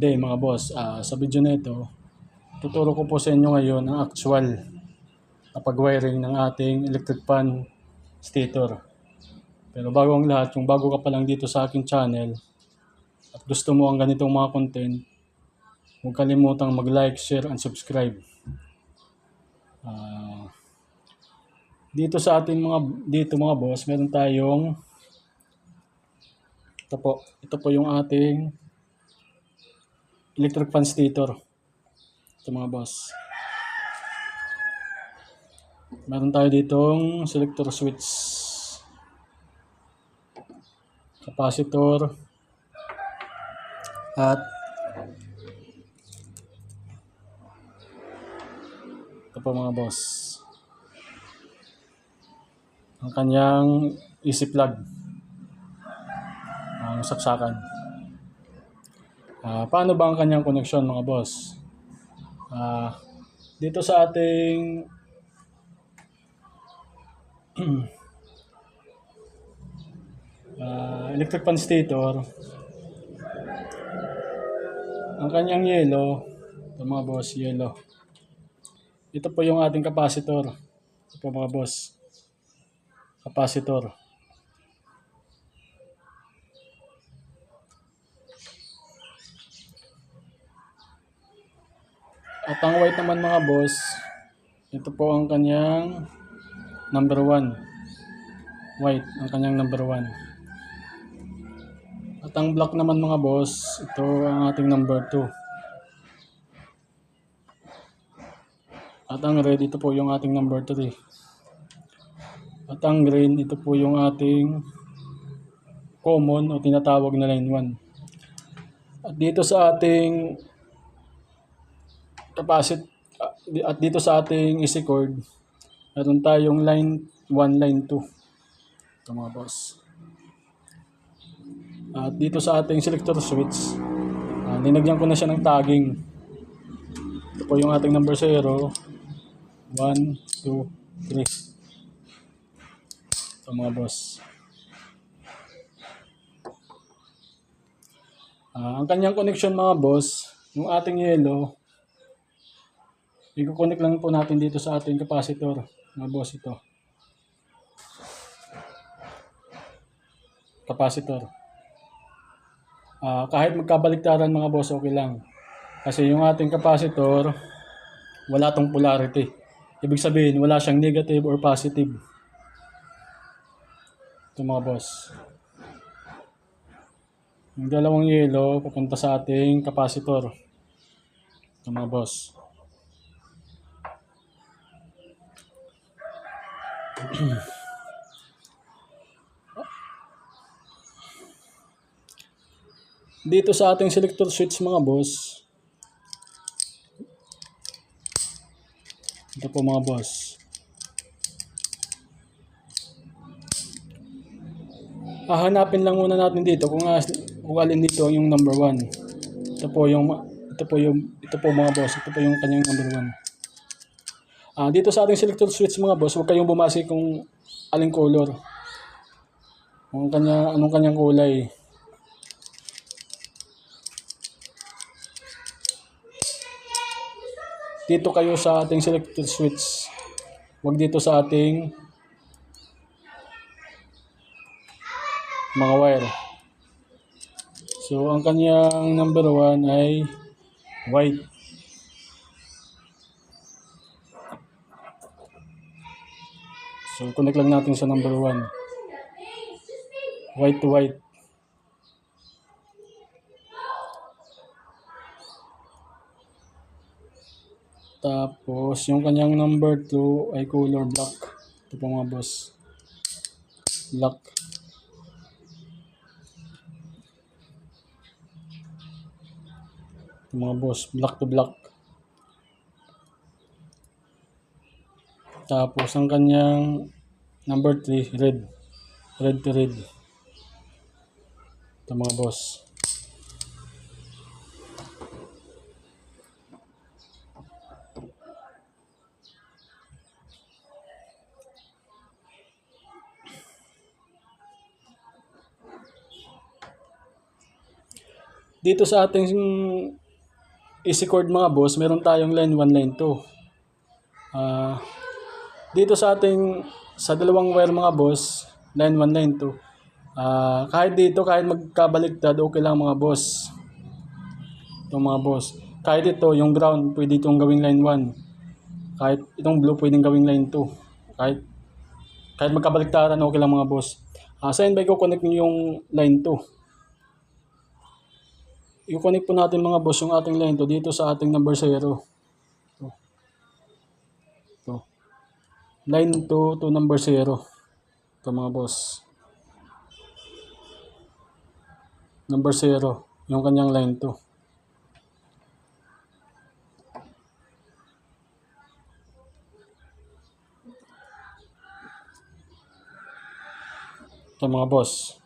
Good day mga boss. Sa video na ito, tuturo ko po sa inyo ngayon ang actual na pag-wiring ng ating electric fan stator. Pero bago ang lahat, kung bago ka pa lang dito sa aking channel at gusto mo ang ganitong mga content, huwag kalimutang mag-like, share, and subscribe. Dito sa ating mga boss, meron tayong ito po yung ating electric fan stator. Ito mga boss. Meron tayo ditong selector switch, capacitor, at ito po mga boss, ang kanyang easy plug, ang saksakan. Paano ba ang kanyang koneksyon mga boss? Dito sa ating electric fan stator, ang kanyang yellow, ito mga boss, yellow. Ito po yung ating capacitor. Ito po mga boss, capacitor. At ang white naman mga boss, ito po ang kanyang number 1. White, ang kanyang number 1. At ang black naman mga boss, ito ang ating number 2. At ang red, ito po yung ating number 3. At ang green, ito po yung ating common o tinatawag na line 1. At dito sa ating at dito sa ating easy cord, meron tayong line 1, line 2. Ito mga boss. At dito sa ating selector switch, linagyan ko na siya ng tagging. Ito po yung ating number 0, 1, 2, 3. Ito mga boss. Ang kanyang connection mga boss, yung ating yellow, i-connect lang po natin dito sa ating capacitor mga boss. Ito capacitor. Kahit magkabaliktaran mga boss, okay lang. Kasi yung ating capacitor, wala tong polarity. Ibig sabihin, wala siyang negative or positive. Ito mga boss. Yung dalawang yellow, papunta sa ating capacitor. Ito mga boss. Dito sa ating selector switch mga boss, ito po mga boss, hahanapin lang muna natin dito kung alin dito yung number 1. Ito po mga boss, ito po yung kanyang number 1. Dito sa ating selector switch mga boss, huwag kayong bumasi kung aling color, anong kanyang kulay. Dito kayo sa ating selector switch, huwag dito sa ating mga wire. So ang kanyang number 1 ay white. So connect lang natin sa number 1. White to white. Tapos yung kanyang number 2 ay color black. Ito po mga boss, black. Ito mga boss, black to black. Tapos ang kanyang number 3, red. Red to red. Ito mga boss. Dito sa ating easy cord mga boss, meron tayong line 1, line 2. Dito sa dalawang wire mga boss, line 1, line 2. Kahit dito, kahit magkabaliktad, okay lang mga boss. Ito mga boss. Kahit ito, yung ground, pwede itong gawing line 1. Kahit itong blue, pwedeng gawing line 2. Kahit magkabaliktaran, okay lang mga boss. Saan ba i-connect nyo yung line 2? I-connect po natin mga boss yung ating line 2 dito sa ating number 0. Ito. Line 2 to number 0. Ito mga boss. Number 0. Yung kanyang line 2. Ito mga boss.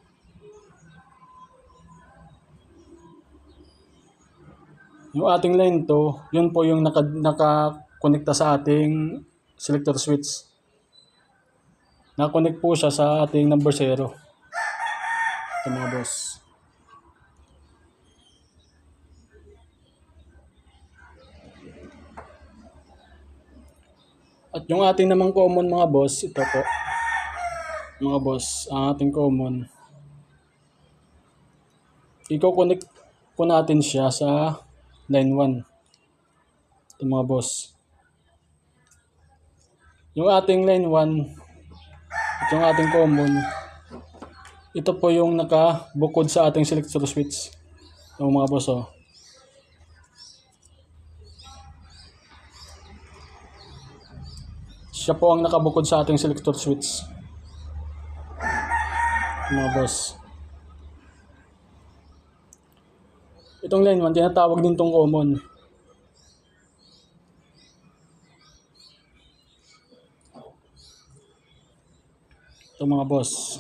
Yung ating line 2, yun po yung nakakonekta sa ating selector switch. Nakakonect po siya sa ating number 0. Ito mga boss. At yung ating namang common mga boss, ito po. Mga boss, ang ating common. I-connect po natin siya sa line 1. Ito mga boss. Yung ating line 1 at yung ating common, ito po yung nakabukod sa ating selector switch. Ito mga boss oh. Siya po ang nakabukod sa ating selector switch. Ito mga boss. Itong line 1, tinatawag din itong common. Ito mga boss.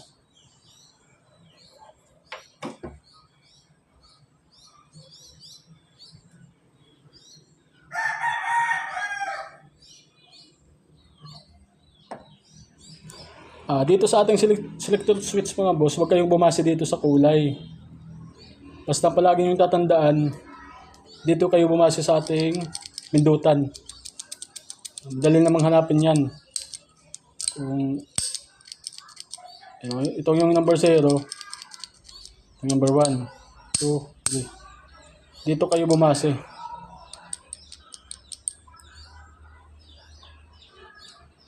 Dito sa ating selector switch mga boss, huwag kayong bumase dito sa kulay. Basta palagi nyo tatandaan, dito kayo bumase sa ating pindutan. Dali namang hanapin yan. Ito yung number 0, yung number 1, 2, 3. Dito kayo bumase.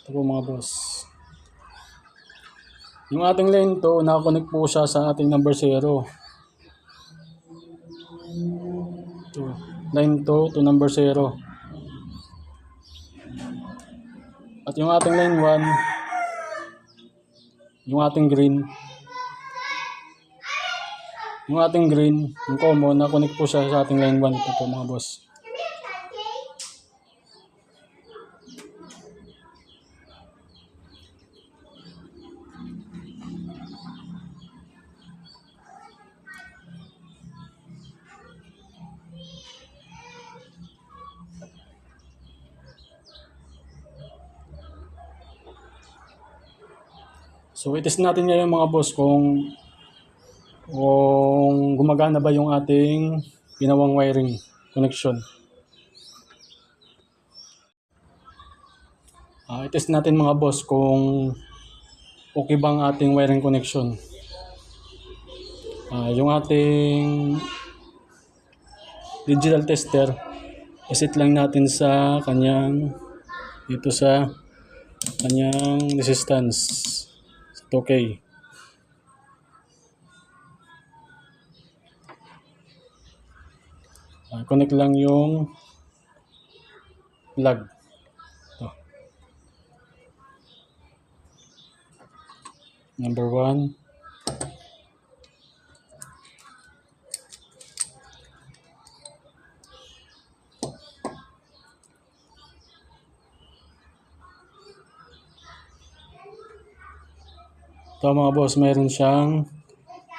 Ito po mga boss. Yung ating line 2, nakakonect po siya sa ating number 0. Ito, line 2 to number 0. At yung ating line 1, yung ating green, yung common, nakakonect po siya sa ating line 1. Ito po mga boss. So, itest natin ngayon mga boss kung gumagana ba yung ating ginawang wiring connection. Itest natin mga boss kung okay bang ating wiring connection. Yung ating digital tester, iset lang natin sa kanyang dito sa kanyang resistance. 2K. Connect lang yung plug. Ito. Number 1. Ito mga boss, mayroon siyang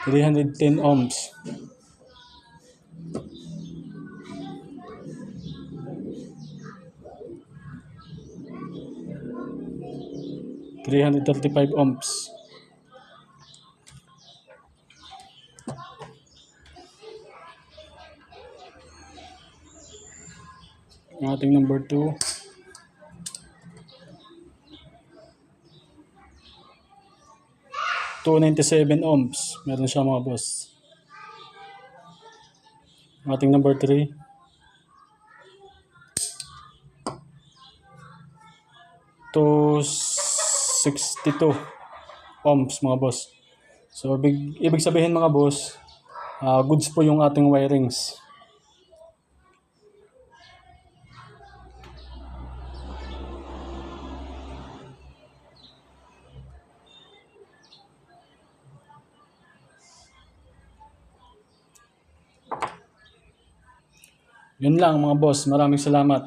310 ohms. (335 ohms). Ang ating number 2. $297 ohms. Meron siya mga boss. Ang ating number 3. $262 ohms mga boss. So ibig sabihin mga boss, goods po yung ating wirings. Yun lang mga boss. Maraming salamat.